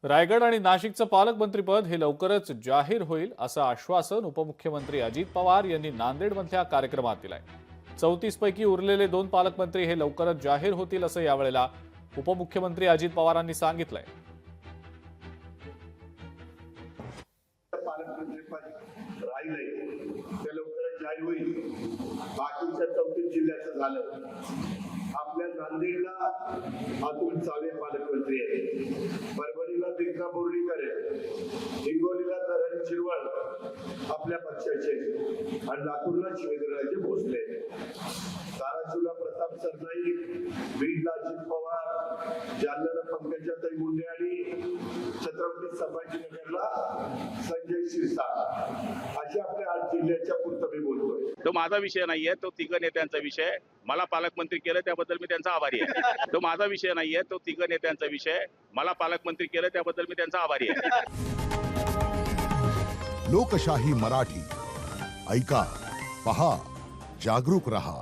रायगड आणि नाशिकचं पालकमंत्रीपद हे लवकरच जाहीर होईल असं आश्वासन उपमुख्यमंत्री अजित पवार यांनी नांदेडमधल्या कार्यक्रमात दिलंय। 34 पैकी उरलेले 2 पालकमंत्री हे लवकरच जाहीर होतील असं यावेळेला उपमुख्यमंत्री अजित पवारांनी सांगितलंय। पालकमंत्रीपद राहिलंय ते लवकरच जाहीर होईल। बाकीच्या 34 जिल्ह्याचं झालं। आपल्या नांदेडला अतुल सावे पालकमंत्री आहेत, परभणीला दीक्षा बोर्डीकर आहेत, हिंगोलीला धरण शिरवळ आपल्या पक्षाचे आणि लातूरला शिवेंद्रराजे भोसले, धाराशिवला प्रताप सरनाईक, बीडला अजित पवार, जालन्याला पंकजाताई मुंडे आणि छत्रपती संभाजीनगरला संजय शिरसाट अशा आपल्या 8 जिल्ह्याच्या पुरतं मी बोलतोय। तो माझा विषय नाहीये, तो तिघ नेत्यांचा विषय आहे। मला पालकमंत्री केलं त्याबद्दल मी त्यांचा आभारी आहे। तो माझा विषय नाहीये, तो तिघ नेत्यांचा विषय आहे। मला पालकमंत्री केलं त्याबद्दल मी त्यांचा आभारी आहे। लोकशाही मराठी ऐका, पहा, जागरूक रहा।